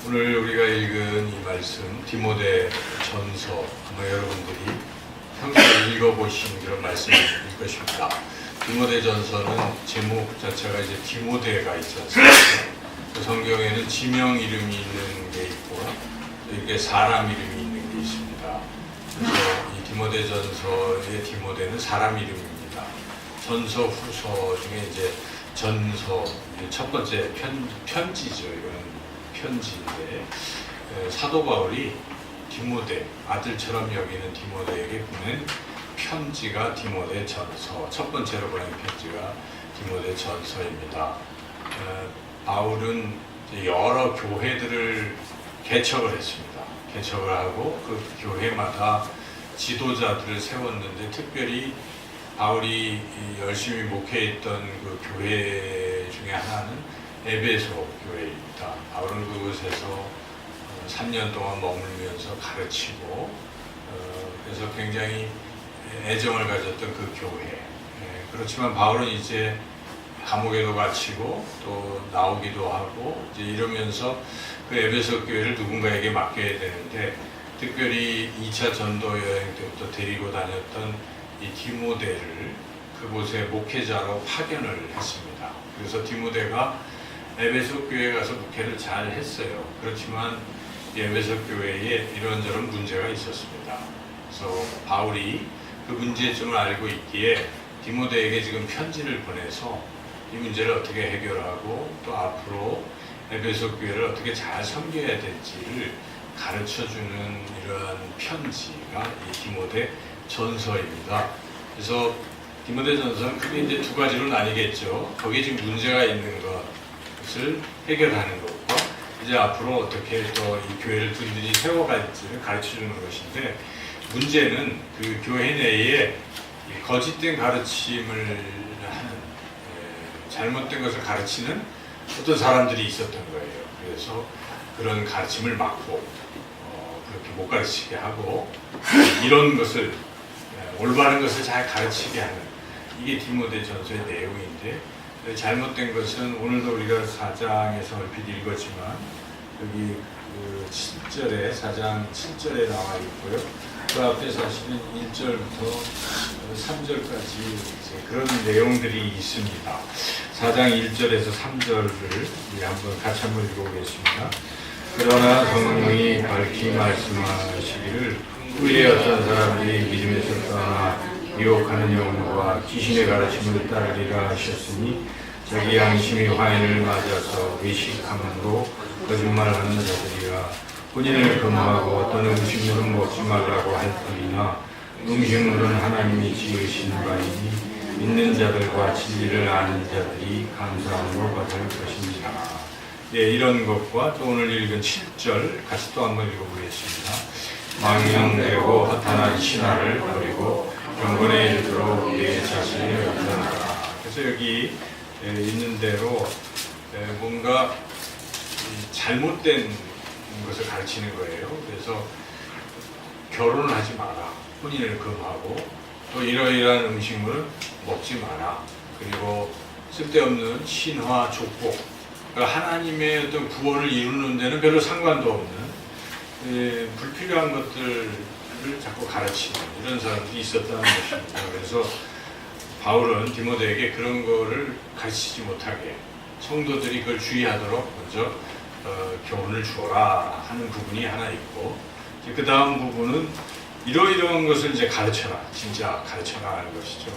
오늘 우리가 읽은 이 말씀 디모데 전서 아마 여러분들이 평소에 읽어보신 그런 말씀일 것입니다. 디모데 전서는 제목 자체가 이제 디모데가 있지 않습니까? 그 성경에는 지명 이름이 있는 게 있고 이렇게 사람 이름이 있는 게 있습니다. 그래서 이 디모데 전서의 디모데는 사람 이름입니다. 전서 후서 중에 이제 전서 첫 번째 편지죠. 이거는 편지인데 사도 바울이 디모데 아들처럼 여기는 디모데에게 보낸 편지가 디모데 전서, 첫 번째로 보낸 편지가 디모데 전서입니다. 바울은 여러 교회들을 개척을 했습니다. 개척을 하고 그 교회마다 지도자들을 세웠는데 특별히 바울이 열심히 목회했던 그 교회 중에 하나는 에베소 교회입니다. 바울은 그곳에서 3년 동안 머물면서 가르치고 그래서 굉장히 애정을 가졌던 그 교회. 그렇지만 바울은 이제 감옥에도 갇히고 또 나오기도 하고 이제 이러면서 그 에베소 교회를 누군가에게 맡겨야 되는데 특별히 2차 전도 여행 때부터 데리고 다녔던 이 디모데를 그곳에 목회자로 파견을 했습니다. 그래서 디모데가 에베소 교회에 가서 목회를 잘 했어요. 그렇지만 이 에베소 교회에 이런저런 문제가 있었습니다. 그래서 바울이 그 문제점을 알고 있기에 디모데에게 지금 편지를 보내서 이 문제를 어떻게 해결하고 또 앞으로 에베소 교회를 어떻게 잘 섬겨야 될지를 가르쳐주는 이러한 편지가 이 디모데 전서입니다. 그래서 디모데 전서는 크게 이제 두 가지로 나뉘겠죠. 거기에 지금 문제가 있는 것을 해결하는 것과 이제 앞으로 어떻게 또 이 교회를 든든히 세워갈지를 가르쳐주는 것인데 문제는 그 교회 내에 거짓된 가르침을 하는 잘못된 것을 가르치는 어떤 사람들이 있었던 거예요. 그래서 그런 가르침을 막고 그렇게 못 가르치게 하고 이런 것을 올바른 것을 잘 가르치게 하는 이게 디모데 전서의 내용인데 잘못된 것은 오늘도 우리가 4장에서 얼핏 읽었지만 여기 그 7절에 4장 7절에 나와 있고요. 그 앞에 사실은 1절부터 3절까지 그런 내용들이 있습니다. 4장 1절에서 3절을 우리 같이 한번 읽어보겠습니다. 그러나 성령이 밝히 말씀하시기를 후에 어떤 사람들이 믿음에서 떠나 유혹하는 영과 귀신의 가르침을 따르리라 하셨으니 자기 양심이 화인을 맞아서 의식함으로 거짓말하는 자들이라 혼인을 금하고 어떤 음식물은 먹지 말라고 할 뿐이나 음식물은 하나님이 지으신 바이니 믿는 자들과 진리를 아는 자들이 감사함으로 받을 것입니다. 네, 이런 것과 또 오늘 읽은 7절 같이 또 한번 읽어보겠습니다. 망령되고 허탄한 신화를 버리고 경건에 이르도록 내 자신을 연단하라. 그래서 여기 있는 대로 뭔가 잘못된 것을 가르치는 거예요. 그래서 결혼을 하지 마라. 혼인을 금하고 또 이러이러한 음식물은 먹지 마라. 그리고 쓸데없는 신화, 족보, 그러니까 하나님의 어떤 구원을 이루는 데는 별로 상관도 없는 불필요한 것들을 자꾸 가르치는 이런 사람들이 있었다는 것입니다. 그래서 바울은 디모데에게 그런 거를 가르치지 못하게 성도들이 그걸 주의하도록 먼저 교훈을 주어라 하는 부분이 하나 있고 그 다음 부분은 이러이러한 것을 이제 가르쳐라, 진짜 가르쳐라 하는 것이죠.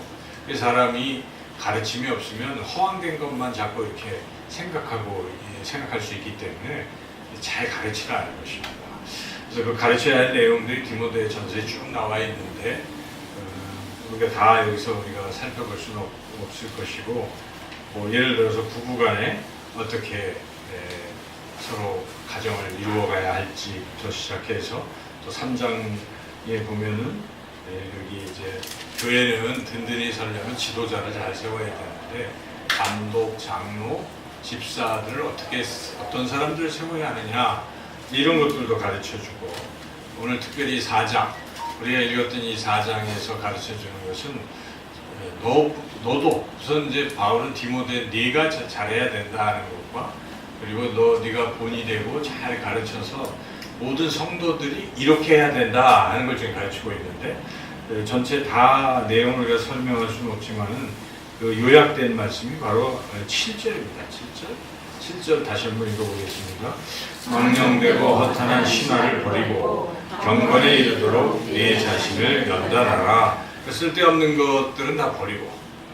그 사람이 가르침이 없으면 허황된 것만 자꾸 이렇게 생각할 수 있기 때문에 잘 가르치라는 것입니다. 그래서 그 가르쳐야 할 내용들이 디모데 전서에 쭉 나와 있는데 우리가 다 여기서 우리가 살펴볼 수는 없을 것이고 뭐 예를 들어서 부부간에 어떻게 서로 가정을 이루어가야 할지부터 시작해서 또 3장에 보면은 여기 이제 교회는 든든히 서려면 지도자를 잘 세워야 되는데 감독, 장로, 집사들을 어떤 사람들을 세워야 하느냐 이런 것들도 가르쳐주고 오늘 특별히 4장 우리가 읽었던 이 4장에서 가르쳐주는 것은 너도 우선 이제 바울은 디모데 네가 잘해야 된다 하는 것과 그리고 네가 본이 되고 잘 가르쳐서 모든 성도들이 이렇게 해야 된다 하는 걸 지금 가르치고 있는데, 전체 다 내용을 우리가 설명할 수는 없지만은 그 요약된 말씀이 바로 7절입니다. 7절 다시 한번 읽어보겠습니다. 망령되고 허탄한 신화를 버리고 경건에 이르도록 네 자신을 연단하라. 쓸데없는 것들은 다 버리고,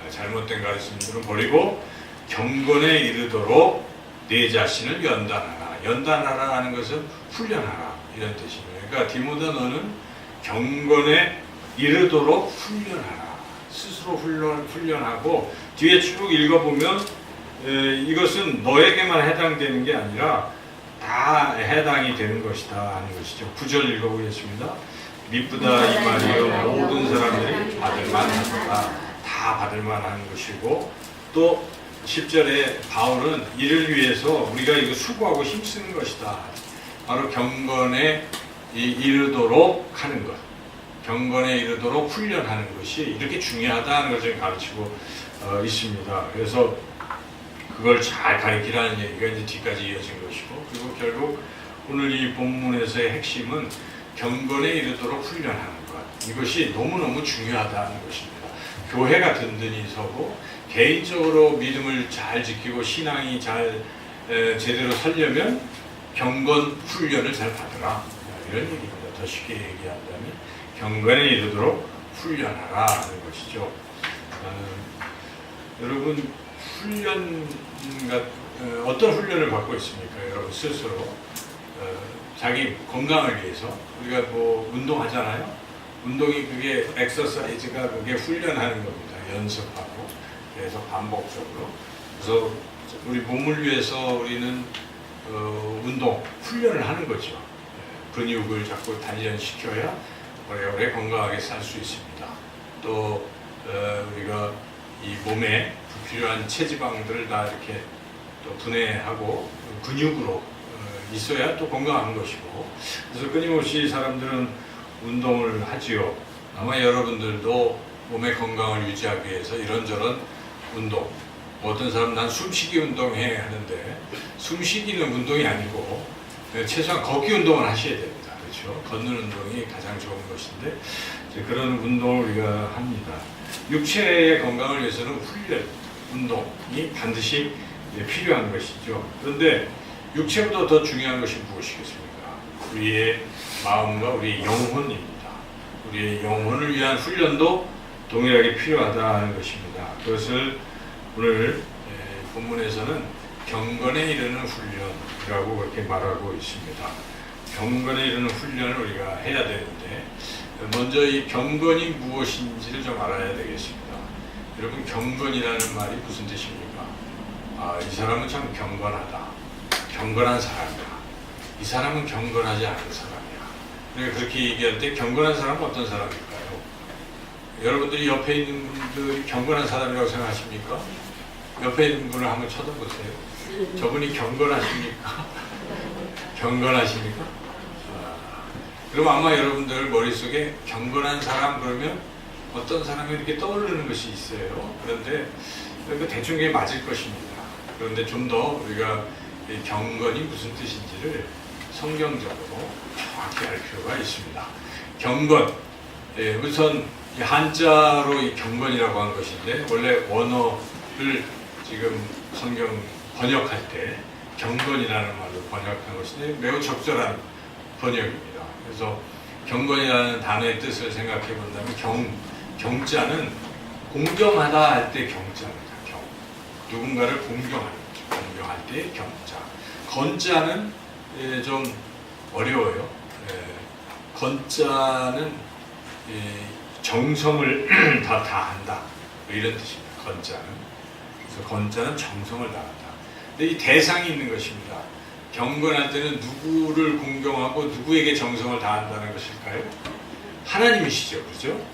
잘못된 가르침들은 버리고 경건에 이르도록 네 자신을 연단하라. 연단하라 하는 것은 훈련하라 이런 뜻입니다. 그러니까 디모데 너는 경건에 이르도록 훈련하라. 스스로 훈련하고, 뒤에 쭉 읽어보면 이것은 너에게만 해당되는 게 아니라 다 해당이 되는 것이다 하는 것이죠. 9절 읽어보겠습니다. 미쁘다 이 말이요 모든 사람들이 받을만 하다. 다 받을만 하는 것이고, 또 10절에 바울은 이를 위해서 우리가 이거 수고하고 힘쓰는 것이다. 바로 경건에 이르도록 하는 것, 경건에 이르도록 훈련하는 것이 이렇게 중요하다는 것을 가르치고 있습니다. 그래서 그걸 잘 가르치라는 얘기가 이제 뒤까지 이어진 것이고, 그리고 결국 오늘 이 본문에서의 핵심은 경건에 이르도록 훈련하는 것, 이것이 너무너무 중요하다는 것입니다. 교회가 든든히 서고 개인적으로 믿음을 잘 지키고 신앙이 잘 제대로 서려면 경건 훈련을 잘 받으라, 이런 얘기입니다. 더 쉽게 얘기한다면 경건에 이르도록 훈련하라 하는 것이죠. 여러분 어떤 훈련을 받고 있습니까? 여러분 스스로 자기 건강을 위해서 우리가 뭐 운동하잖아요. 운동이 그게 엑서사이즈가 그게 훈련하는 겁니다. 연습하고 그래서 반복적으로. 그래서 우리 몸을 위해서 우리는 운동 훈련을 하는 거죠. 근육을 자꾸 단련시켜야 오래오래 건강하게 살 수 있습니다. 또 우리가 이 몸에 불필요한 체지방들을 다 이렇게 또 분해하고 근육으로 있어야 또 건강한 것이고, 그래서 끊임없이 사람들은 운동을 하지요. 아마 여러분들도 몸의 건강을 유지하기 위해서 이런저런 운동, 어떤 사람은 난 숨쉬기 운동해 하는데, 숨쉬기는 운동이 아니고 최소한 걷기 운동을 하셔야 됩니다. 그렇죠? 걷는 운동이 가장 좋은 것인데, 그런 운동을 우리가 합니다. 육체의 건강을 위해서는 훈련, 운동이 반드시 필요한 것이죠. 그런데 육체보다 더 중요한 것이 무엇이겠습니까? 우리의 마음과 우리의 영혼입니다. 우리의 영혼을 위한 훈련도 동일하게 필요하다 하는 것입니다. 그것을 오늘 본문에서는 경건에 이르는 훈련이라고 그렇게 말하고 있습니다. 경건에 이르는 훈련을 우리가 해야 되는데, 먼저 이 경건이 무엇인지를 좀 알아야 되겠습니다. 여러분, 경건이라는 말이 무슨 뜻입니까? 이 사람은 참 경건하다. 경건한 사람이야. 이 사람은 경건하지 않은 사람이야. 그러니까 그렇게 얘기할 때 경건한 사람은 어떤 사람일까요? 여러분들이 옆에 있는 분들이 경건한 사람이라고 생각하십니까? 옆에 있는 분을 한번 쳐다보세요. 저분이 경건하십니까? 경건하십니까? 그럼 아마 여러분들 머릿속에 경건한 사람 그러면 어떤 사람이 이렇게 떠오르는 것이 있어요. 그런데 대충 그게 맞을 것입니다. 그런데 좀 더 우리가 경건이 무슨 뜻인지를 성경적으로 정확히 알 필요가 있습니다. 경건, 우선 한자로 이 경건이라고 한 것인데, 원래 원어를 지금 성경 번역할 때 경건이라는 말로 번역한 것인데 매우 적절한 번역입니다. 그래서 경건이라는 단어의 뜻을 생각해 본다면 경자는 공경하다 할 때 경자입니다. 누군가를 공경하는 거죠. 공경할 때 경자. 건자는 좀 어려워요. 건자는 정성을 다 다한다, 이런 뜻입니다. 건자는. 그래서 건자는 정성을 다한다. 근데 이 대상이 있는 것입니다. 경건할 때는 누구를 공경하고 누구에게 정성을 다한다는 것일까요? 하나님이시죠, 그렇죠?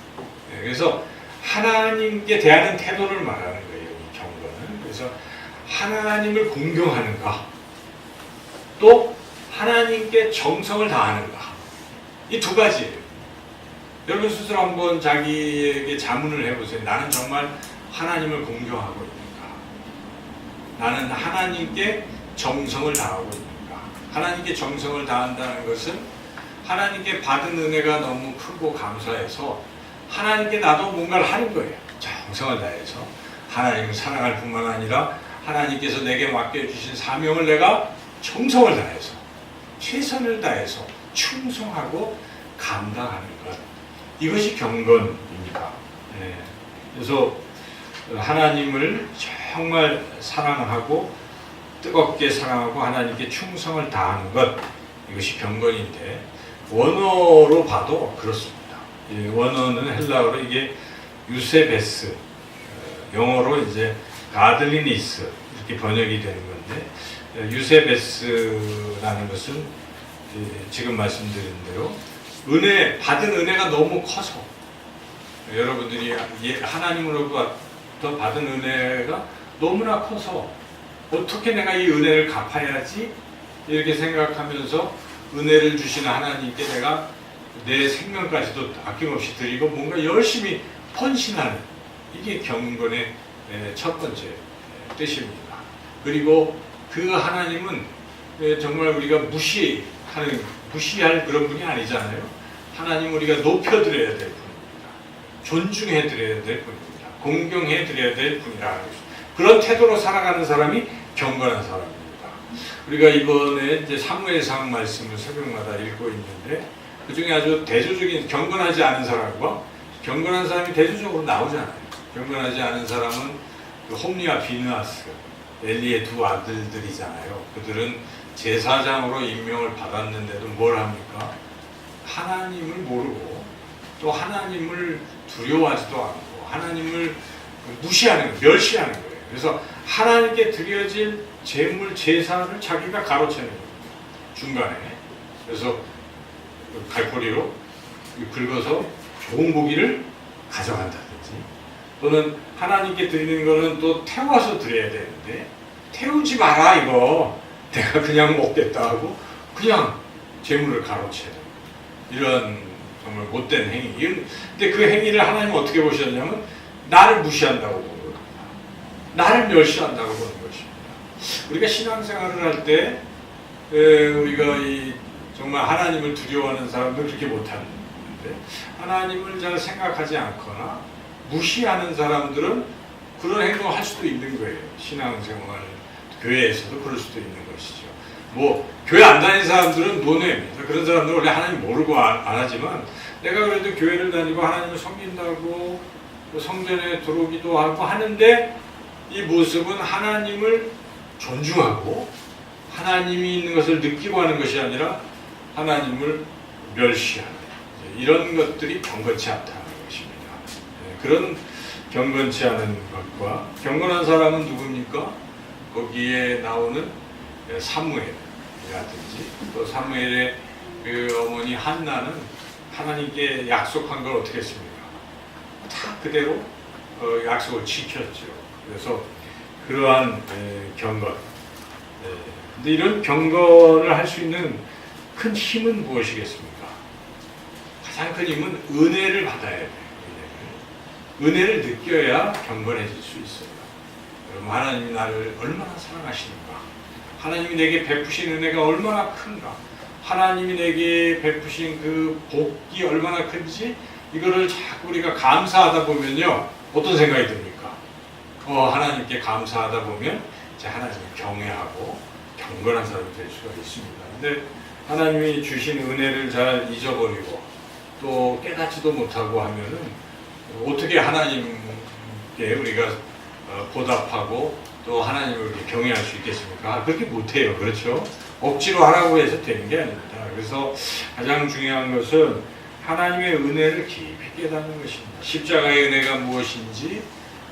그래서 하나님께 대하는 태도를 말하는 거예요, 이 경건은. 그래서 하나님을 공경하는가, 또 하나님께 정성을 다하는가, 이 두 가지예요. 여러분 스스로 한번 자기에게 자문을 해보세요. 나는 정말 하나님을 공경하고 있는가? 나는 하나님께 정성을 다하고 있는가? 하나님께 정성을 다한다는 것은 하나님께 받은 은혜가 너무 크고 감사해서 하나님께 나도 뭔가를 하는 거예요. 정성을 다해서 하나님을 사랑할 뿐만 아니라 하나님께서 내게 맡겨주신 사명을 내가 정성을 다해서 최선을 다해서 충성하고 감당하는 것, 이것이 경건입니다. 네. 그래서 하나님을 정말 사랑하고 뜨겁게 사랑하고 하나님께 충성을 다하는 것, 이것이 경건인데 원어로 봐도 그렇습니다. 원어는 헬라어로 이게 유세베스, 영어로 이제 가들리니스 이렇게 번역이 되는 건데, 유세베스라는 것은 지금 말씀드린 대로 받은 은혜가 너무 커서, 여러분들이 하나님으로부터 받은 은혜가 너무나 커서 어떻게 내가 이 은혜를 갚아야지 이렇게 생각하면서 은혜를 주시는 하나님께 내가 내 생명까지도 아낌없이 드리고 뭔가 열심히 헌신하는, 이게 경건의 첫 번째 뜻입니다. 그리고 그 하나님은 정말 우리가 무시할 그런 분이 아니잖아요. 하나님 우리가 높여드려야 될 분입니다. 존중해드려야 될 분입니다. 공경해드려야 될 분이라. 그런 태도로 살아가는 사람이 경건한 사람입니다. 우리가 이번에 이제 사무엘상 말씀을 새벽마다 읽고 있는데, 그 중에 아주 대조적인 경건하지 않은 사람과 경건한 사람이 대조적으로 나오잖아요. 경건하지 않은 사람은 그 홈리와 비느하스, 엘리의 두 아들들이잖아요. 그들은 제사장으로 임명을 받았는데도 뭘 합니까? 하나님을 모르고 또 하나님을 두려워하지도 않고 하나님을 무시하는 거예요. 멸시하는 거예요. 그래서 하나님께 드려질 제물 제사를 자기가 가로채는 거예요. 중간에. 그래서 갈고리로 긁어서 좋은 고기를 가져간다든지, 또는 하나님께 드리는 거는 또 태워서 드려야 되는데 태우지 마라, 이거 내가 그냥 먹겠다 하고 그냥 제물을 가로채는 이런 정말 못된 행위. 근데 그 행위를 하나님은 어떻게 보셨냐면 나를 무시한다고 보는 겁니다. 나를 멸시한다고 보는 것입니다. 우리가 신앙생활을 할 때 우리가 정말 하나님을 두려워하는 사람도 그렇게 못하는데, 하나님을 잘 생각하지 않거나 무시하는 사람들은 그런 행동을 할 수도 있는 거예요. 신앙생활, 교회에서도 그럴 수도 있는 것이죠. 교회 안 다니는 사람들은 논외입니다. 그런 사람들은 원래 하나님 모르고 안 하지만, 내가 그래도 교회를 다니고 하나님을 섬긴다고 성전에 들어오기도 하고 하는데, 이 모습은 하나님을 존중하고 하나님이 있는 것을 느끼고 하는 것이 아니라 하나님을 멸시하는, 이런 것들이 경건치 않다는 것입니다. 그런 경건치 않은 것과, 경건한 사람은 누굽니까? 거기에 나오는 사무엘이라든지, 또 사무엘의 그 어머니 한나는 하나님께 약속한 걸 어떻게 했습니까? 다 그대로 약속을 지켰죠. 그래서 그러한 경건. 근데 이런 경건을 할 수 있는 큰 힘은 무엇이겠습니까? 가장 큰 힘은 은혜를 받아야 돼요. 은혜를 느껴야 경건해질 수 있어요. 여러분, 하나님이 나를 얼마나 사랑하시는가, 하나님이 내게 베푸신 은혜가 얼마나 큰가, 하나님이 내게 베푸신 그 복이 얼마나 큰지, 이거를 자꾸 우리가 감사하다 보면요, 어떤 생각이 듭니까? 하나님께 감사하다 보면 이제 하나님을 경외하고 경건한 사람이 될 수가 있습니다. 근데 하나님이 주신 은혜를 잘 잊어버리고 또 깨닫지도 못하고 하면은 어떻게 하나님께 우리가 보답하고 또 하나님을 이렇게 경외할 수 있겠습니까? 그렇게 못해요. 그렇죠? 억지로 하라고 해서 되는 게 아닙니다. 그래서 가장 중요한 것은 하나님의 은혜를 깊이 깨닫는 것입니다. 십자가의 은혜가 무엇인지,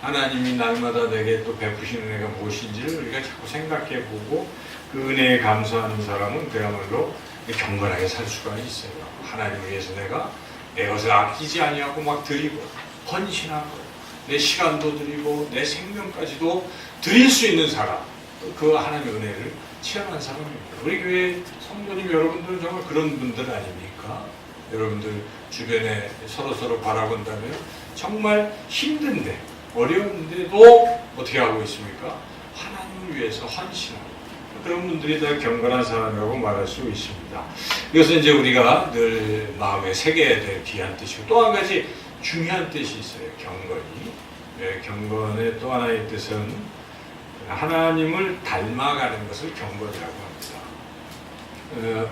하나님이 날마다 내게 또 베푸신 은혜가 무엇인지를 우리가 자꾸 생각해보고 그 은혜에 감사하는 사람은 그야말로 경건하게 살 수가 있어요. 하나님을 위해서 내가 내 것을 아끼지 아니하고 막 드리고 헌신하고 내 시간도 드리고 내 생명까지도 드릴 수 있는 사람, 그 하나님의 은혜를 체험한 사람입니다. 우리 교회 성도님 여러분들은 정말 그런 분들 아닙니까? 여러분들 주변에 서로 바라본다면 정말 힘든데 어려운데도 어떻게 하고 있습니까? 하나님을 위해서 헌신하고 그런 분들이 다 경건한 사람이라고 말할 수 있습니다. 이것은 이제 우리가 늘 마음에 새겨야 될 귀한 뜻이고, 또 한 가지 중요한 뜻이 있어요. 경건이. 경건의 또 하나의 뜻은 하나님을 닮아가는 것을 경건이라고 합니다.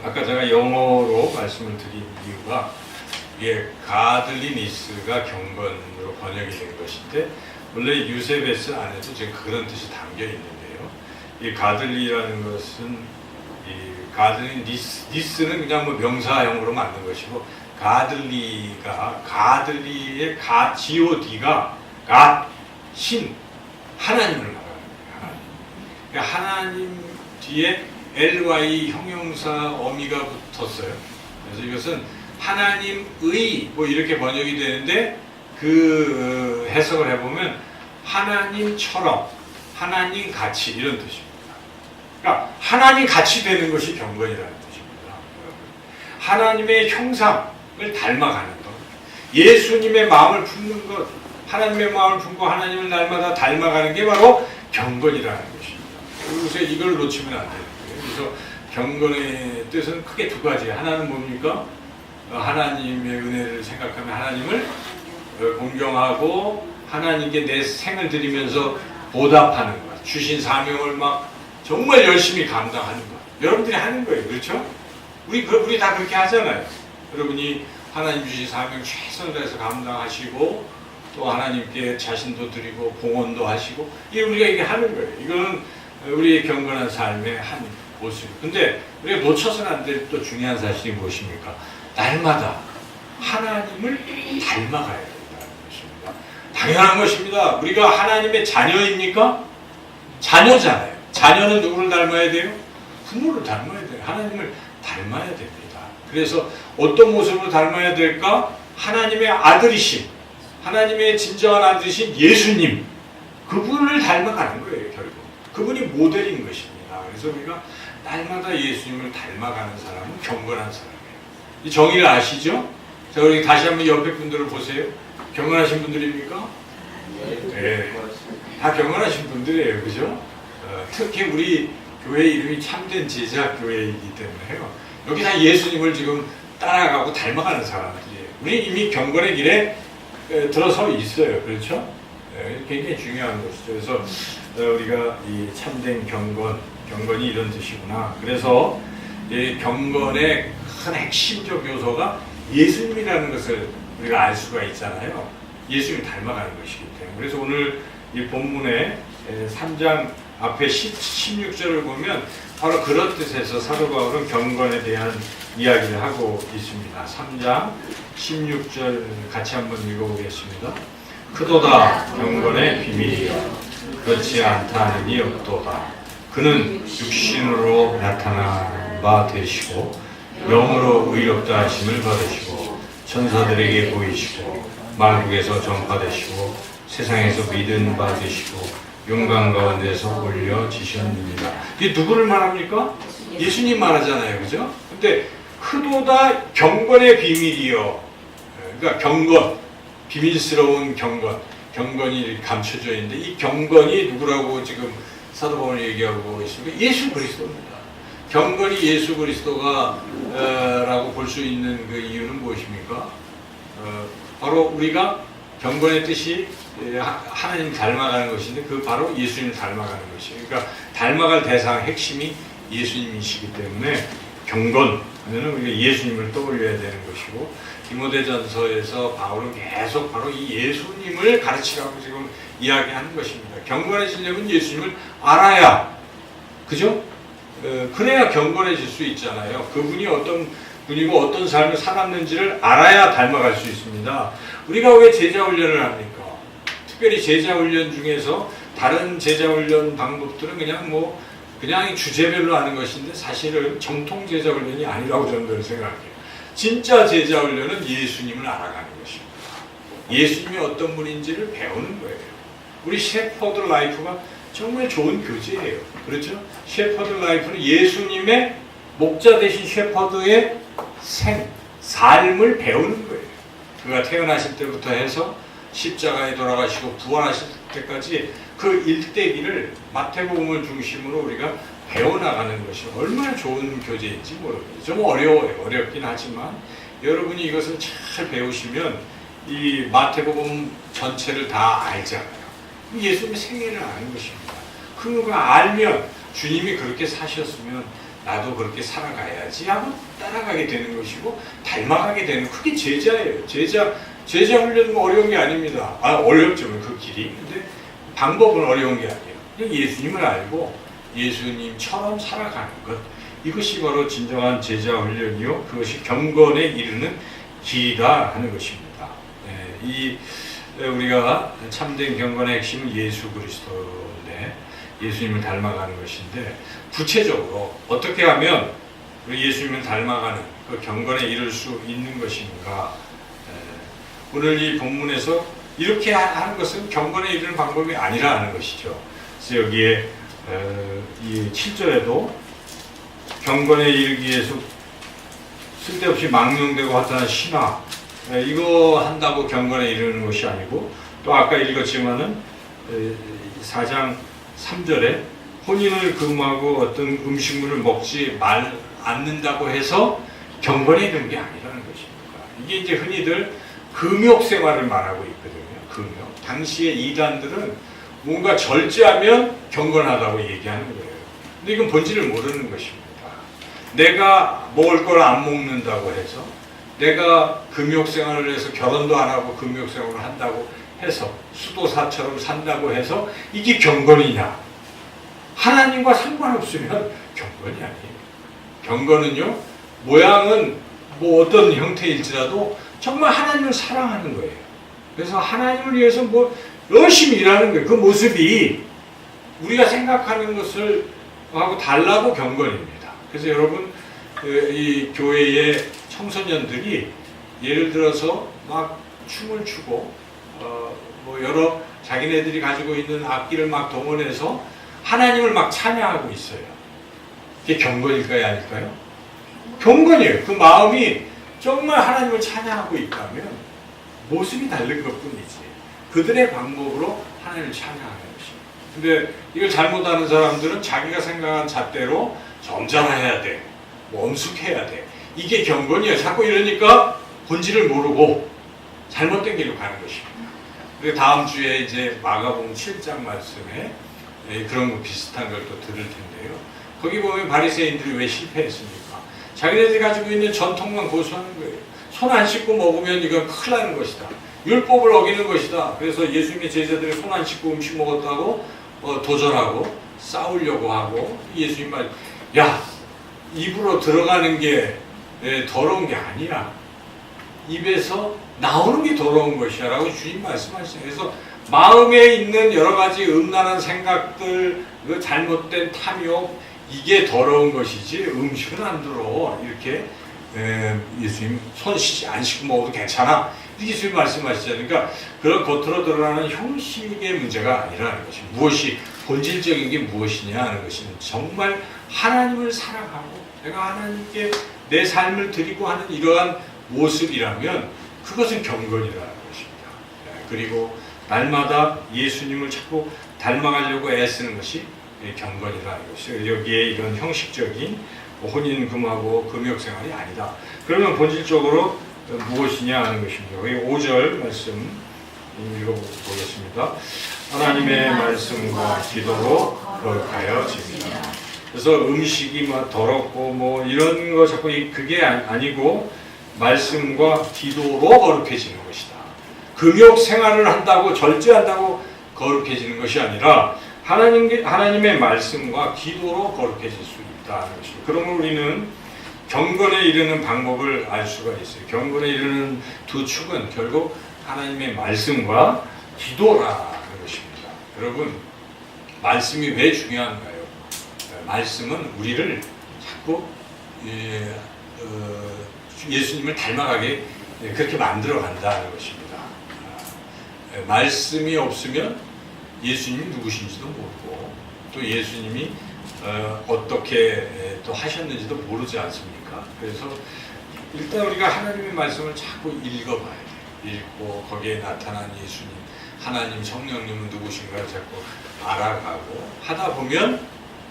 아까 제가 영어로 말씀을 드린 이유가 이게 가들리니스가 경건으로 번역이 된 것인데, 원래 유세베스 안에도 지금 그런 뜻이 담겨 있는데요. 이 가들리라는 것은 이 가들리니스는 그냥 뭐 명사형으로 만든 것이고, 가들리의 GOD가 신 하나님을 말하는 거예요. 그러니까 하나님 뒤에 ly 형용사 어미가 붙었어요. 그래서 이것은 하나님의 뭐 이렇게 번역이 되는데, 그 해석을 해보면 하나님처럼, 하나님 같이 이런 뜻입니다. 그러니까 하나님 같이 되는 것이 경건이라는 뜻입니다. 하나님의 형상을 닮아가는 것, 예수님의 마음을 품는 것, 하나님의 마음을 품고 하나님을 날마다 닮아가는 게 바로 경건이라는 것입니다. 그래서 이걸 놓치면 안 돼요. 그래서 경건의 뜻은 크게 두 가지예요. 하나는 뭡니까? 하나님의 은혜를 생각하면 하나님을 공경하고 하나님께 내 생을 드리면서 보답하는 것, 주신 사명을 막 정말 열심히 감당하는 것. 여러분들이 하는 거예요. 그렇죠? 우리 다 그렇게 하잖아요. 여러분이 하나님 주신 사명 최선을 다해서 감당하시고, 또 하나님께 자신도 드리고 봉헌도 하시고, 이게 우리가 이게 하는 거예요. 이거는 우리의 경건한 삶의 한 모습. 근데 우리가 놓쳐서는 안 될 또 중요한 사실이 무엇입니까? 날마다 하나님을 닮아가야 된다는 것입니다. 당연한 것입니다. 우리가 하나님의 자녀입니까? 자녀잖아요. 자녀는 누구를 닮아야 돼요? 부모를 닮아야 돼요. 하나님을 닮아야 됩니다. 그래서 어떤 모습으로 닮아야 될까? 하나님의 아들이신, 하나님의 진정한 아들이신 예수님, 그분을 닮아가는 거예요. 결국 그분이 모델인 것입니다. 그래서 우리가 날마다 예수님을 닮아가는 사람은 경건한 사람이에요. 이 정의를 아시죠? 자, 우리 다시 한번 옆에 분들을 보세요. 경건하신 분들입니까? 네, 다 경건하신 분들이에요. 그죠? 특히 우리 교회 이름이 참된 제자 교회이기 때문에요. 여기 다 예수님을 지금 따라가고 닮아가는 사람들이에요. 우리 이미 경건의 길에 들어서 있어요. 그렇죠? 굉장히 중요한 것이죠. 그래서 우리가 이 참된 경건이 이런 뜻이구나. 그래서 이 경건의 큰 핵심적 요소가 예수님이라는 것을 우리가 알 수가 있잖아요. 예수님을 닮아가는 것이기 때문에. 그래서 오늘 이 본문의 3장 앞에 16절을 보면 바로 그런 뜻에서 사도 바울은 경건에 대한 이야기를 하고 있습니다. 3장 16절 같이 한번 읽어보겠습니다. 크도다 경건의 비밀이여 그렇지 않다 하느니 없도다. 그는 육신으로 나타난 바 되시고 영으로 의롭다 하심을 받으시고 천사들에게 보이시고 만국에서 전파되시고 세상에서 믿은 바 되시고 용광 가운데서 올려지셨느니라. 이게 누구를 말합니까? 예수님 말하잖아요. 그죠? 근데 크도다 경건의 비밀이요. 그러니까 경건, 비밀스러운 경건이 감춰져 있는데, 이 경건이 누구라고 지금 사도 바울이 얘기하고 있습니다. 예수 그리스도입니다. 경건이 예수 그리스도가 라고 볼 수 있는 그 이유는 무엇입니까? 바로 우리가 경건의 뜻이 하나님 닮아가는 것인데, 그 바로 예수님을 닮아가는 것이에요. 그러니까 닮아갈 대상 핵심이 예수님이시기 때문에 경건 하면은 우리가 예수님을 떠올려야 되는 것이고, 디모데전서에서 바울은 계속 바로 이 예수님을 가르치라고 지금 이야기하는 것입니다. 경건해지려면 예수님을 알아야, 그죠? 그래야 경건해질 수 있잖아요. 그분이 어떤 분이고 어떤 삶을 살았는지를 알아야 닮아갈 수 있습니다. 우리가 왜 제자훈련을 합니까? 특별히 제자훈련 중에서 다른 제자훈련 방법들은 그냥 주제별로 하는 것인데, 사실은 정통 제자훈련이 아니라고 저는 생각해요. 진짜 제자훈련은 예수님을 알아가는 것입니다. 예수님이 어떤 분인지를 배우는 거예요. 우리 셰퍼드 라이프가 정말 좋은 교재예요. 그렇죠? 셰퍼드 라이프는 예수님의 목자 되신 셰퍼드의 삶을 배우는 거예요. 그가 태어나실 때부터 해서 십자가에 돌아가시고 부활하실 때까지 그 일대기를 마태복음을 중심으로 우리가 배워나가는 것이 얼마나 좋은 교재인지 모르겠어요. 좀 어려워요. 어렵긴 하지만 여러분이 이것을 잘 배우시면 이 마태복음 전체를 다 알잖아요. 예수님의 생애를 아는 것입니다. 그거 알면 주님이 그렇게 사셨으면 나도 그렇게 살아가야지 하고 따라가게 되는 것이고 닮아가게 되는, 그게 제자예요. 제자 훈련은 어려운 게 아닙니다. 어렵죠, 그 길이. 근데 방법은 어려운 게 아니에요. 그냥 예수님을 알고 예수님처럼 살아가는 것, 이것이 바로 진정한 제자 훈련이요, 그것이 경건에 이르는 길이다 하는 것입니다. 우리가 참된 경건의 핵심은 예수 그리스도인데 예수님을 닮아가는 것인데, 구체적으로 어떻게 하면 예수님을 닮아가는 그 경건에 이를 수 있는 것인가. 오늘 이 본문에서 이렇게 하는 것은 경건에 이르는 방법이 아니라 하는 것이죠. 그래서 여기에 이 7절에도 경건에 이르기 위해서 쓸데없이 망령되고 허탄한 신화, 이거 한다고 경건에 이르는 것이 아니고, 또 아까 읽었지만은 4장 3절에 혼인을 금하고 어떤 음식물을 먹지 않는다고 해서 경건에 이르는 게 아니라는 것입니다. 이게 이제 흔히들 금욕 생활을 말하고 있거든요. 금욕. 당시의 이단들은 뭔가 절제하면 경건하다고 얘기하는 거예요. 근데 이건 본질을 모르는 것입니다. 내가 먹을 걸 안 먹는다고 해서, 내가 금욕 생활을 해서 결혼도 안 하고 금욕 생활을 한다고 해서, 수도사처럼 산다고 해서 이게 경건이냐? 하나님과 상관없으면 경건이 아니에요. 경건은요, 모양은 뭐 어떤 형태일지라도 정말 하나님을 사랑하는 거예요. 그래서 하나님을 위해서 뭐 열심히 일하는 거예요. 그 모습이 우리가 생각하는 것을 하고 달라고 경건입니다. 그래서 여러분, 이 교회의 청소년들이 예를 들어서 막 춤을 추고 뭐 여러 자기네들이 가지고 있는 악기를 막 동원해서 하나님을 막 찬양하고 있어요. 그게 경건일까요, 아닐까요? 경건이에요. 그 마음이 정말 하나님을 찬양하고 있다면 모습이 다른 것뿐이지, 그들의 방법으로 하나님을 찬양하는 것입니다. 근데 이걸 잘못하는 사람들은 자기가 생각한 잣대로 점잖아야 돼, 뭐 엄숙해야 돼, 이게 경건이에요. 자꾸 이러니까 본질을 모르고 잘못된 길로 가는 것입니다. 그리고 다음 주에 이제 마가복음 7장 말씀에 그런 거 비슷한 걸 또 들을 텐데요. 거기 보면 바리새인들이 왜 실패했습니까? 자기네들이 가지고 있는 전통만 고수하는 거예요. 손 안 씻고 먹으면 이건 큰일 나는 것이다. 율법을 어기는 것이다. 그래서 예수님의 제자들이 손 안 씻고 음식 먹었다고 도전하고 싸우려고 하고, 예수님 말, 야, 입으로 들어가는 게 더러운 게 아니야. 입에서 나오는 게 더러운 것이야 라고 주님 말씀하시죠. 그래서 마음에 있는 여러 가지 음란한 생각들, 그 잘못된 탐욕, 이게 더러운 것이지 음식은 안 들어. 이렇게 예수님 손 안 씻고 먹어도 괜찮아. 이렇게 예수님 말씀하시잖아요. 그러니까 그런 겉으로 드러나는 형식의 문제가 아니라는 것입니다. 무엇이 본질적인 게 무엇이냐 하는 것은 정말 하나님을 사랑하고 내가 하나님께 내 삶을 드리고 하는 이러한 모습이라면 그것은 경건이라는 것입니다. 그리고 날마다 예수님을 자꾸 닮아가려고 애쓰는 것이 경건이라는 것이죠. 여기에 이런 형식적인 혼인 금하고 금욕 생활이 아니다. 그러면 본질적으로 무엇이냐 하는 것입니다. 여기 5절 말씀 읽어보겠습니다. 하나님의 말씀과 기도로 거룩하여집니다. 그래서 음식이 막 더럽고 뭐 이런 거 자꾸 그게 아니고 말씀과 기도로 거룩해지는 것이다. 금욕 생활을 한다고 절제한다고 거룩해지는 것이 아니라 하나님의 말씀과 기도로 거룩해질 수 있다는 것입니다. 그러면 우리는 경건에 이르는 방법을 알 수가 있어요. 경건에 이르는 두 축은 결국 하나님의 말씀과 기도라는 것입니다. 여러분, 말씀이 왜 중요한가요? 말씀은 우리를 자꾸 예수님을 닮아가게 그렇게 만들어 간다는 것입니다. 말씀이 없으면 예수님이 누구신지도 모르고 또 예수님이 어떻게 또 하셨는지도 모르지 않습니까? 그래서 일단 우리가 하나님의 말씀을 자꾸 읽어봐야 돼요. 읽고 거기에 나타난 예수님, 하나님, 성령님은 누구신가를 자꾸 알아가고 하다 보면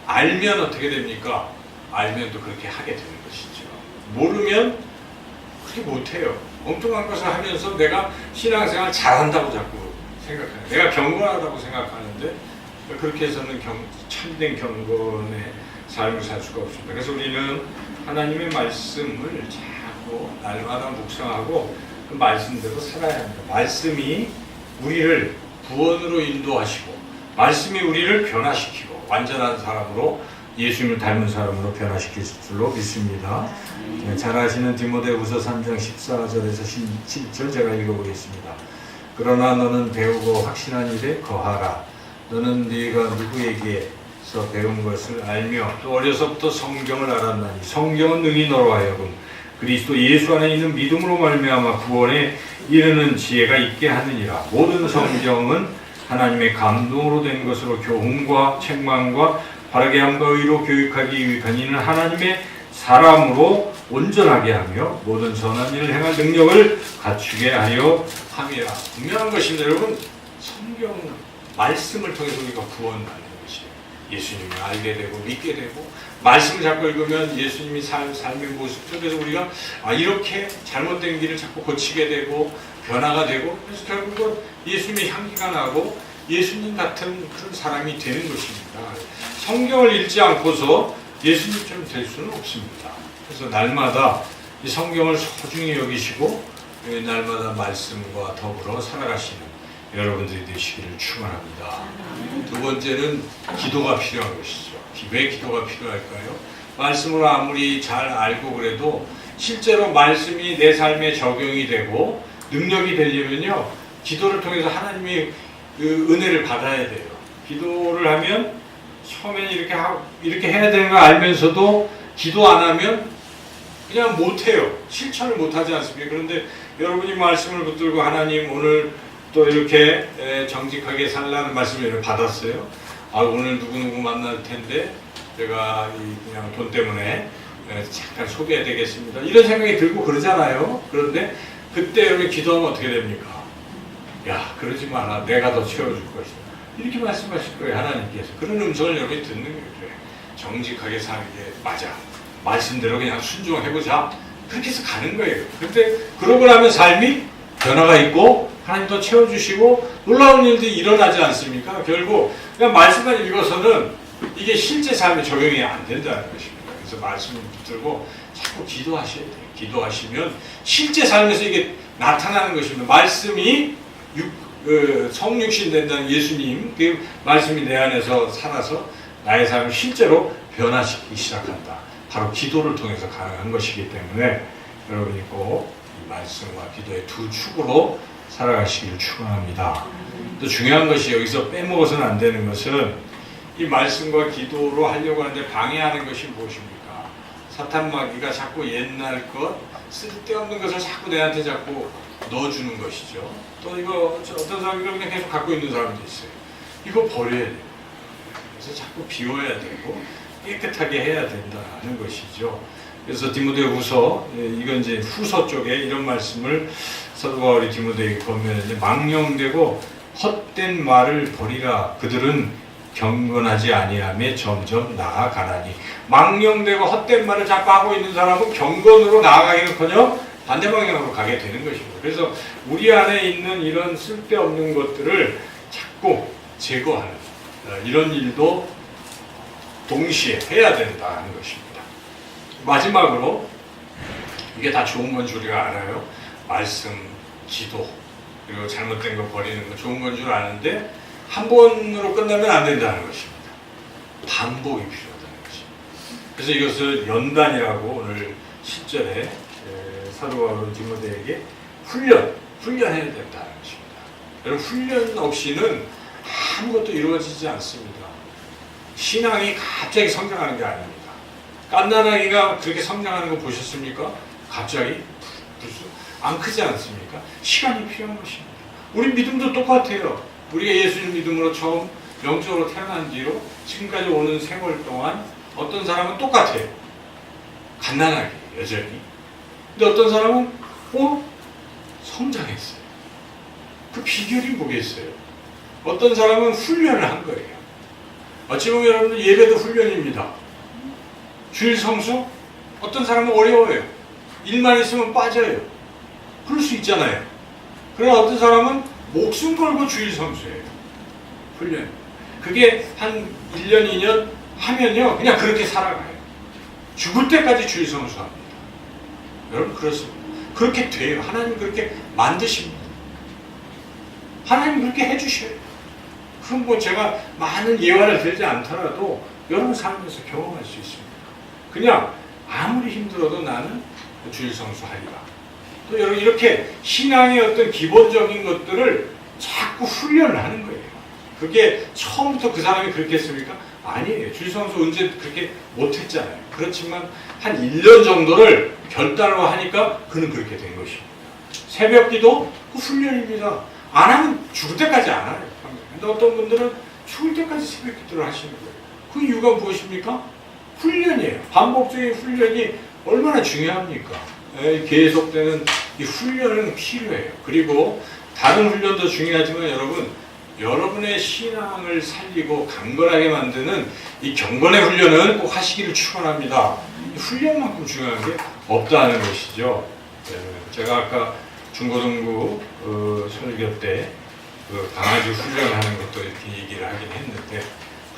알면 어떻게 됩니까? 알면 또 그렇게 하게 되는 것이죠. 모르면 그렇게 못해요. 엉뚱한 것을 하면서 내가 신앙생활 잘한다고 자꾸 생각해요. 내가 경건하다고 생각하는데 그렇게 해서는 참된 경건의 삶을 살 수가 없습니다. 그래서 우리는 하나님의 말씀을 자꾸 날마다 묵상하고 그 말씀대로 살아야 합니다. 말씀이 우리를 구원으로 인도하시고 말씀이 우리를 변화시키고 완전한 사람으로 예수님을 닮은 사람으로 변화시킬 줄로 믿습니다. 잘 아시는 디모데후서 3장 14절에서 17절 제가 읽어보겠습니다. 그러나 너는 배우고 확신한 일에 거하라. 너는 네가 누구에게서 배운 것을 알며 또 어려서부터 성경을 알았나니 성경은 능히 너로 하여금 그리스도 예수 안에 있는 믿음으로 말미암아 구원에 이르는 지혜가 있게 하느니라. 모든 성경은 하나님의 감동으로 된 것으로 교훈과 책망과 바르게 함과 의로 교육하기 유익한 이는 하나님의 사람으로 온전하게 하며 모든 선한 일을 행할 능력을 갖추게 하려 함이라. 분명한 것입니다. 여러분, 성경 말씀을 통해서 우리가 구원받는 것이에요. 예수님을 알게 되고 믿게 되고 말씀을 자꾸 읽으면 예수님이 삶의 모습 속에서 우리가 이렇게 잘못된 길을 자꾸 고치게 되고 변화가 되고 그래서 결국은 예수님의 향기가 나고 예수님 같은 그런 사람이 되는 것입니다. 성경을 읽지 않고서 예수님처럼 될 수는 없습니다. 그래서 날마다 이 성경을 소중히 여기시고 날마다 말씀과 더불어 살아가시는 여러분들이 되시기를 축원합니다. 두 번째는 기도가 필요한 것이죠. 왜 기도가 필요할까요? 말씀을 아무리 잘 알고 그래도 실제로 말씀이 내 삶에 적용이 되고 능력이 되려면요, 기도를 통해서 하나님의 그 은혜를 받아야 돼요. 기도를 하면 처음에는 이렇게 해야 되는 걸 알면서도 기도 안 하면 그냥 못해요. 실천을 못하지 않습니까? 그런데 여러분이 말씀을 붙들고 하나님 오늘 또 이렇게 정직하게 살라는 말씀을 받았어요. 오늘 누구누구 만날 텐데 제가 그냥 돈 때문에 잠깐 소개해야 되겠습니다. 이런 생각이 들고 그러잖아요. 그런데 그때 여러분 기도하면 어떻게 됩니까? 야, 그러지 마라. 내가 더 채워줄 것이다. 이렇게 말씀하실 거예요. 하나님께서. 그런 음성을 여러분이 듣는 거예요. 정직하게 사는 게 맞아. 말씀대로 그냥 순종해보자. 그렇게 해서 가는 거예요. 근데 그러고 나면 삶이 변화가 있고 하나님 더 채워주시고 놀라운 일들이 일어나지 않습니까? 결국 그냥 말씀만 읽어서는 이게 실제 삶에 적용이 안 된다는 것입니다. 그래서 말씀을 붙들고 자꾸 기도하셔야 돼요. 기도하시면 실제 삶에서 이게 나타나는 것입니다. 말씀이 성육신 된다는 예수님, 그 말씀이 내 안에서 살아서 나의 삶을 실제로 변화시키기 시작한다. 바로 기도를 통해서 가능한 것이기 때문에 여러분이 꼭 이 말씀과 기도의 두 축으로 살아가시기를 축원합니다. 또 중요한 것이 여기서 빼먹어서는 안 되는 것은 이 말씀과 기도로 하려고 하는데 방해하는 것이 무엇입니까? 사탄마귀가 자꾸 옛날 것, 쓸데없는 것을 자꾸 내한테 자꾸 넣어주는 것이죠. 또 이거 어떤 사람이 그냥 계속 갖고 있는 사람도 있어요. 이거 버려야 돼요. 그래서 자꾸 비워야 되고 깨끗하게 해야 된다는 것이죠. 그래서 디모데후서, 이건 이제 후서 쪽에 이런 말씀을 사도 바울이 디모데에게 권면하는데 망령되고 헛된 말을 버리라. 그들은 경건하지 아니하며 점점 나아가나니. 망령되고 헛된 말을 자꾸 하고 있는 사람은 경건으로 나아가기는커녕 반대 방향으로 가게 되는 것입니다. 그래서 우리 안에 있는 이런 쓸데없는 것들을 자꾸 제거하는 이런 일도 동시에 해야 된다는 것입니다. 마지막으로 이게 다 좋은 건 줄 우리가 알아요. 말씀, 기도, 그리고 잘못된 거 버리는 거 좋은 건 줄 아는데 한 번으로 끝나면 안 된다는 것입니다. 반복이 필요하다는 것입니다. 그래서 이것을 연단이라고 오늘 10절에 사도 바울은 디모데에게 훈련해야 된다는 것입니다. 여러분, 훈련 없이는 아무것도 이루어지지 않습니다. 신앙이 갑자기 성장하는 게 아닙니다. 갓난아기가 그렇게 성장하는 거 보셨습니까? 갑자기 안 크지 않습니까? 시간이 필요한 것입니다. 우리 믿음도 똑같아요. 우리가 예수님 믿음으로 처음 영적으로 태어난 뒤로 지금까지 오는 세월 동안 어떤 사람은 똑같아요. 갓난아기 여전히. 근데 어떤 사람은 성장했어요. 그 비결이 뭐겠어요? 어떤 사람은 훈련을 한 거예요. 어찌 보면 여러분들 예배도 훈련입니다. 주일 성수? 어떤 사람은 어려워요. 일만 있으면 빠져요. 그럴 수 있잖아요. 그러나 어떤 사람은 목숨 걸고 주일 성수예요. 훈련. 그게 한 1년, 2년 하면요. 그냥 그렇게 살아가요. 죽을 때까지 주일 성수합니다. 여러분 그렇습니다. 그렇게 돼요. 하나님 그렇게 만드십니다. 하나님 그렇게 해주셔요. 그럼 뭐 제가 많은 예화를 들지 않더라도 여러분 삶에서 경험할 수 있습니다. 그냥 아무리 힘들어도 나는 주일 성수하리라. 또 여러분 이렇게 신앙의 어떤 기본적인 것들을 자꾸 훈련을 하는 거예요. 그게 처음부터 그 사람이 그렇게 했습니까? 아니에요. 주일 성수 언제 그렇게 못했잖아요. 그렇지만 한 1년 정도를 결단으로 하니까 그는 그렇게 된 것입니다. 새벽 기도 그 훈련입니다. 안 하면 죽을 때까지 안 하요. 근데 어떤 분들은 죽을 때까지 새벽 기도를 하시는 거예요. 그 이유가 무엇입니까? 훈련이에요. 반복적인 훈련이 얼마나 중요합니까? 계속되는 이 훈련은 필요해요. 그리고 다른 훈련도 중요하지만 여러분의 신앙을 살리고 강건하게 만드는 이 경건의 훈련은 꼭 하시기를 축원합니다. 훈련만큼 중요한 게 없다는 것이죠. 제가 아까 중고등부 설교 때 강아지 훈련하는 것도 이렇게 얘기를 하긴 했는데,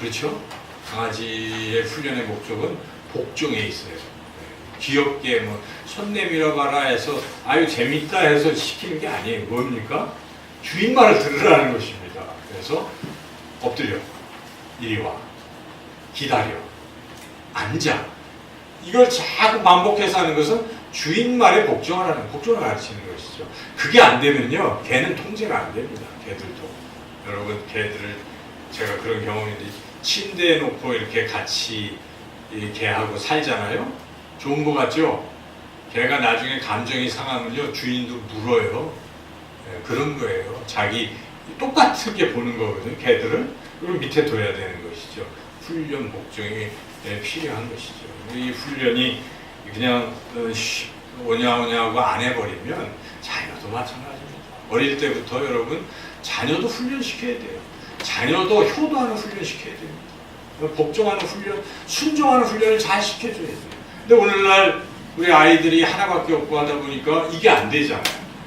그렇죠? 강아지의 훈련의 목적은 복종에 있어요. 귀엽게 손 내밀어 봐라 해서 아유 재밌다 해서 시키는 게 아니에요. 뭡니까? 주인 말을 들으라는 것입니다. 그래서 엎드려, 이리 와, 기다려, 앉아. 이걸 자꾸 반복해서 하는 것은 주인 말에 복종을 가르치는 것이죠. 그게 안 되면요, 개는 통제가 안 됩니다. 개들도. 여러분, 개들을 제가 그런 경험이 있는데, 침대에 놓고 이렇게 같이 개하고 살잖아요. 좋은 거 같죠? 개가 나중에 감정이 상하면요, 주인도 물어요. 그런 거예요. 자기 똑같게 보는 거거든요. 개들을. 그리고 밑에 둬야 되는 것이죠. 훈련 복종이 필요한 것이죠. 이 훈련이 그냥 오냐오냐 하고 안 해버리면 자녀도 마찬가지입니다. 어릴 때부터 여러분 자녀도 훈련시켜야 돼요. 자녀도 효도하는 훈련 시켜야 됩니다. 복종하는 훈련, 순종하는 훈련을 잘 시켜줘야 돼요. 근데 오늘날 우리 아이들이 하나밖에 없고 하다 보니까 이게 안 되잖아요.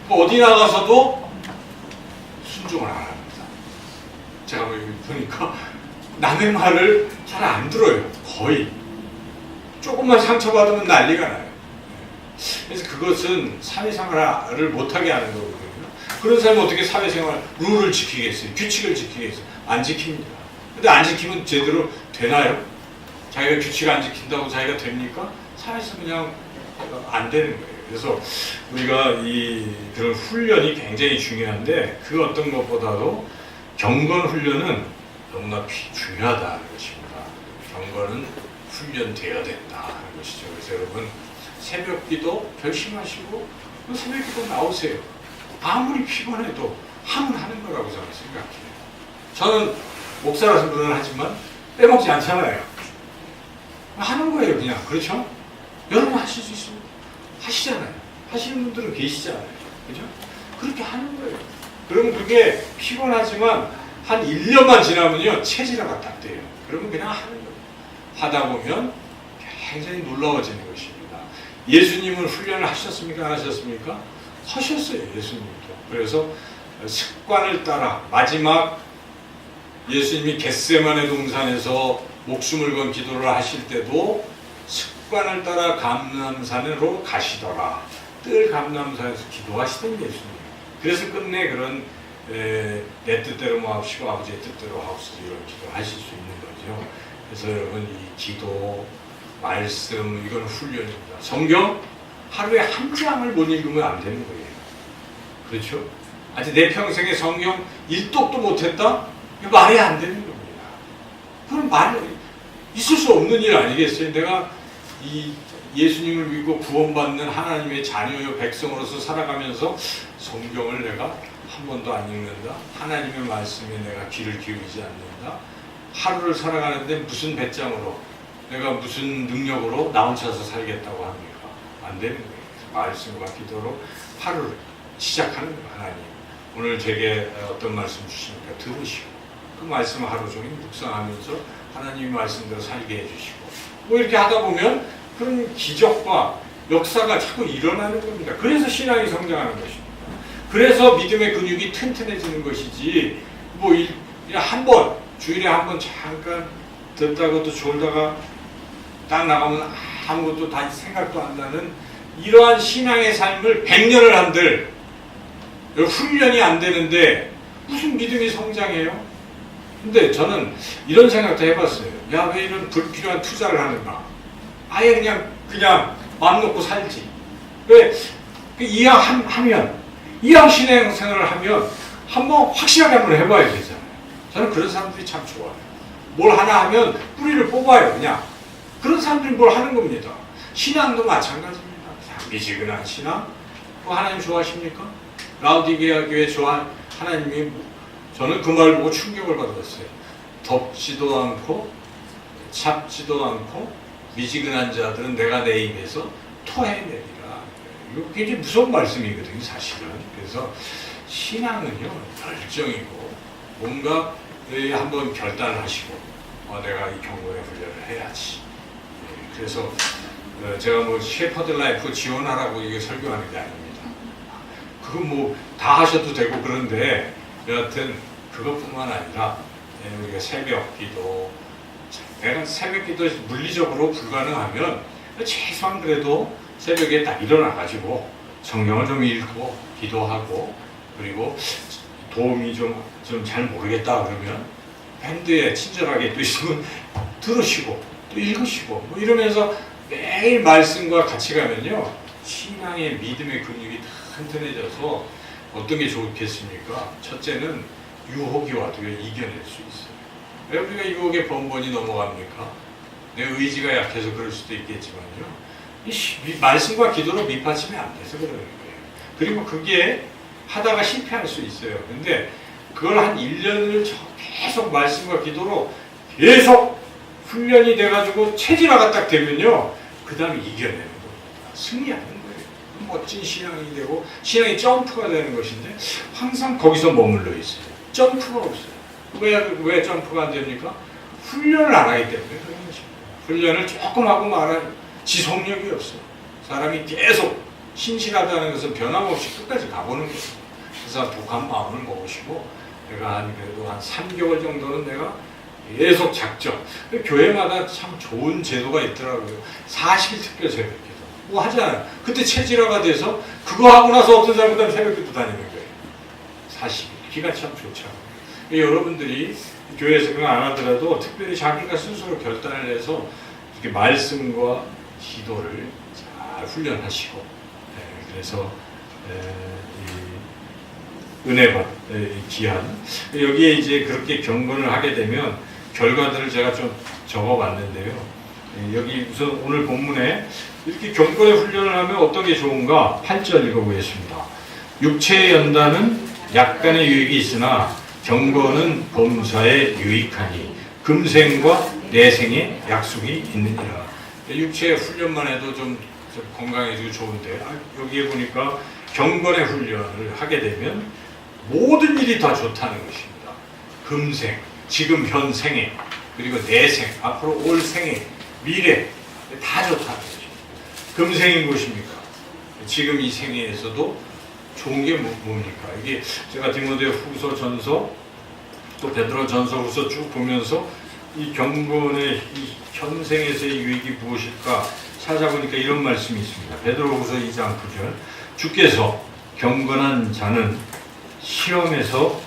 어디 나가서도 순종을 안 합니다. 제가 보니까 남의 말을 잘 안 들어요. 거의. 조금만 상처받으면 난리가 나요. 그래서 그것은 사회생활을 못하게 하는 거거든요. 그런 사람은 어떻게 사회생활 룰을 지키겠어요? 규칙을 지키겠어요? 안 지킵니다. 근데 안 지키면 제대로 되나요? 자기가 규칙 안 지킨다고 자기가 됩니까? 사회에서 그냥 안 되는 거예요. 그래서 우리가 그런 훈련이 굉장히 중요한데, 그 어떤 것보다도 경건 훈련은 너무나 중요하다는 것입니다. 경건은 훈련되어야 된다는 것이죠. 그래서 여러분 새벽 기도 결심하시고 새벽 기도 나오세요. 아무리 피곤해도 하면 하는 거라고 저는 생각해요. 저는 목사라서 물론 하지만 빼먹지 않잖아요. 하는 거예요, 그냥. 그렇죠? 여러분 하실 수 있습니다. 하시잖아요. 하시는 분들은 계시잖아요. 그죠? 그렇게 하는 거예요. 그러면 그게 피곤하지만 한 1년만 지나면요, 체질화가 딱 돼요. 그러면 그냥 하는 거예요. 하다 보면 굉장히 놀라워지는 것입니다. 예수님은 훈련을 하셨습니까? 안 하셨습니까? 하셨어요, 예수님도. 그래서 습관을 따라 마지막 예수님이 겟세마네 동산에서 목숨을 건 기도를 하실 때도 습관을 따라 감람산으로 가시더라. 늘 감람산에서 기도하시던 예수님. 그래서 끝내 그런 내 뜻대로 마옵시고 아버지의 뜻대로 하옵소서 이런 기도를 하실 수 있는 거죠. 그래서 여러분 이 기도, 말씀 이건 훈련입니다. 성경 하루에 한 장을 못 읽으면 안 되는 거예요. 그렇죠? 아직 내 평생에 성경 1독도 못했다? 이거 말이 안 되는 겁니다. 그건 말이 있을 수 없는 일 아니겠어요? 내가 이 예수님을 믿고 구원받는 하나님의 자녀요 백성으로서 살아가면서 성경을 내가 한 번도 안 읽는다? 하나님의 말씀에 내가 귀를 기울이지 않는다? 하루를 살아가는데 무슨 배짱으로 내가 무슨 능력으로 나 혼자서 살겠다고 합니까? 안 되는 거예요. 말씀과 기도로 하루를 시작하는 거예요. 하나님 오늘 제게 어떤 말씀 주십니까? 들으시고 그 말씀을 하루 종일 묵상하면서 하나님의 말씀대로 살게 해주시고 뭐 이렇게 하다 보면 그런 기적과 역사가 자꾸 일어나는 겁니다. 그래서 신앙이 성장하는 것입니다. 그래서 믿음의 근육이 튼튼해지는 것이지 뭐 한 번 주일에 한 번 잠깐 듣다가 또 졸다가 딱 나가면 아무것도 다 생각도 안 나는 이러한 신앙의 삶을 100년을 한들 훈련이 안 되는데 무슨 믿음이 성장해요? 근데 저는 이런 생각도 해봤어요. 야, 왜 이런 불필요한 투자를 하는가? 아예 그냥 마음 놓고 살지. 왜 이왕 신앙생활을 하면 한번 확실하게 한번 해봐야 되잖아요. 저는 그런 사람들이 참 좋아요. 뭘 하나 하면 뿌리를 뽑아요, 그냥. 그런 사람들이 뭘 하는 겁니다. 신앙도 마찬가지입니다. 미지근한 신앙? 뭐 하나님 좋아하십니까? 라우디게아 교회 하나님이 저는 그 말 보고 충격을 받았어요. 덥지도 않고 찹지도 않고 미지근한 자들은 내가 내 입에서 토해내리라. 이거 굉장히 무서운 말씀이거든요, 사실은. 그래서 신앙은요, 열정이고 뭔가 한번 결단을 하시고 내가 이 경건의 훈련을 해야지. 그래서 제가 뭐 셰퍼드 라이프 지원하라고 이게 설교하는 게 아닙니다. 그건 뭐 다 하셔도 되고 그런데 여하튼 그것뿐만 아니라 우리가 새벽 기도, 내가 새벽 기도 물리적으로 불가능하면 최소한 그래도 새벽에 딱 일어나가지고 성경을 좀 읽고 기도하고 그리고 도움이 좀 잘 모르겠다 그러면 밴드에 친절하게 또 있으면 들으시고 또 읽으시고 뭐 이러면서 매일 말씀과 같이 가면요 신앙의 믿음의 근육이 튼튼해져서 어떤 게 좋겠습니까? 첫째는 유혹이 와도 이겨낼 수 있어요. 왜 우리가 유혹에 번번이 넘어갑니까? 내 의지가 약해서 그럴 수도 있겠지만요. 이 말씀과 기도로 밑받침이 안 돼서 그러는 거예요. 그리고 그게 하다가 실패할 수 있어요. 근데 그걸 한 1년을 계속 말씀과 기도로 계속 훈련이 돼가지고 체질화가 딱 되면요. 그 다음에 이겨내는 겁니다. 승리하는 거예요. 멋진 신앙이 되고 신앙이 점프가 되는 것인데 항상 거기서 머물러 있어요. 점프가 없어요. 왜 점프가 안 됩니까? 훈련을 안 하기 때문에 그런 것입니다. 훈련을 조금 하고 말아요. 지속력이 없어요. 사람이 계속 신실하다는 것은 변함없이 끝까지 가보는 거예요. 그래서 독한 마음을 먹으시고 내가 그래도 한 3개월 정도는 내가 계속 작정. 교회마다 참 좋은 제도가 있더라고요. 40일 특별 새벽기도. 뭐 하잖아요. 그때 체질화가 돼서 그거 하고 나서 어떤 사람보다 새벽기도 다니는 거예요. 40일. 기가 참 좋죠. 여러분들이 교회에서 그거 안 하더라도 특별히 자기가 스스로 결단을 해서 이렇게 말씀과 기도를 잘 훈련하시고 그래서 은혜받 기한 여기에 이제 그렇게 경건을 하게 되면 결과들을 제가 좀 적어봤는데요. 여기 우선 오늘 본문에 이렇게 경건의 훈련을 하면 어떤 게 좋은가 8절 읽어보겠습니다. 육체의 연단은 약간의 유익이 있으나 경건은 범사에 유익하니 금생과 내생의 약속이 있느니라. 육체의 훈련만 해도 좀 건강해지고 좋은데 여기에 보니까 경건의 훈련을 하게 되면 모든 일이 다 좋다는 것입니다. 금생, 지금 현생에 그리고 내생, 앞으로 올 생에 미래 다 좋다는 것입니다. 금생인 것입니까? 지금 이 생애에서도 좋은 게 뭡니까? 이게 제가 디모데 후서 전서 또 베드로 전서 후서 쭉 보면서 이 경건의 이 현생에서의 유익이 무엇일까 찾아보니까 이런 말씀이 있습니다. 베드로 후서 2장 9절 주께서 경건한 자는 시험에서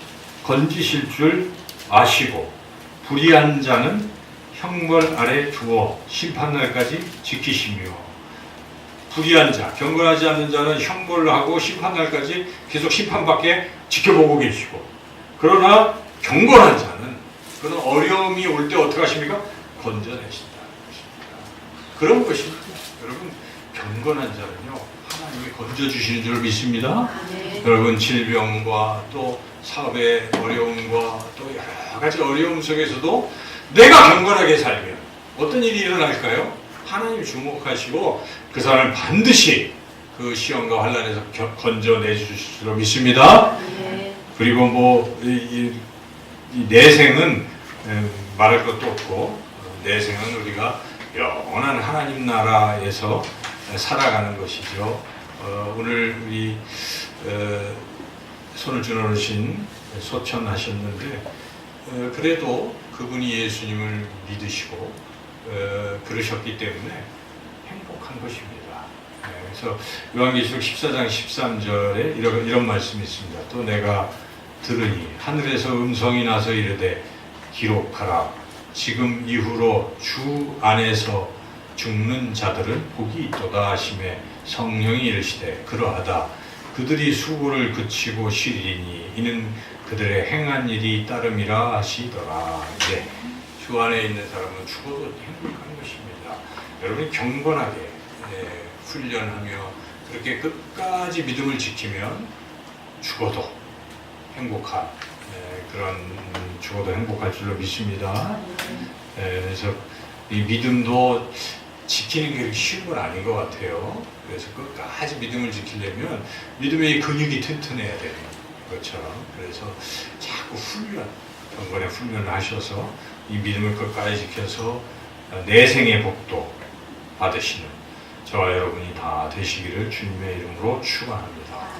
건지실 줄 아시고 불의한 자는 형벌 아래 두어 심판날까지 지키시며 불의한 자, 경건하지 않는 자는 형벌을 하고 심판날까지 계속 심판밖에 지켜보고 계시고 그러나 경건한 자는 그런 어려움이 올 때 어떻게 하십니까? 건져내신다. 그런 것입니다. 여러분 경건한 자는요 하나님이 건져주시는 줄 믿습니다. 네. 여러분 질병과 또 사업의 어려움과 또 여러 가지 어려움 속에서도 내가 경건하게 살면 어떤 일이 일어날까요? 하나님이 주목하시고 그 사람을 반드시 그 시험과 환난에서 건져내 주실 줄 믿습니다. 네. 그리고 뭐 이 내생은 말할 것도 없고 내생은 우리가 영원한 하나님 나라에서 살아가는 것이죠. 오늘 우리 손을 주너르신 소천하셨는데 그래도 그분이 예수님을 믿으시고 그러셨기 때문에 행복한 것입니다. 그래서 요한계시록 14장 13절에 이런 말씀이 있습니다. 또 내가 들으니 하늘에서 음성이 나서 이르되 기록하라. 지금 이후로 주 안에서 죽는 자들은 복이 있도다 하시매 성령이 이르시되 그러하다. 그들이 수고를 그치고 쉬리니 이는 그들의 행한 일이 따름이라 하시더라. 네. 주 안에 있는 사람은 죽어도 행복한 것입니다. 여러분이 경건하게 훈련하며 그렇게 끝까지 믿음을 지키면 죽어도 행복한 그런 죽어도 행복할 줄로 믿습니다. 그래서 이 믿음도 지키는 게 그렇게 쉬운 건 아닌 것 같아요. 그래서 끝까지 믿음을 지키려면 믿음의 근육이 튼튼해야 되는 것처럼 그래서 자꾸 경건의 훈련을 하셔서 이 믿음을 끝까지 지켜서 내생의 복도 받으시는 저와 여러분이 다 되시기를 주님의 이름으로 축원합니다.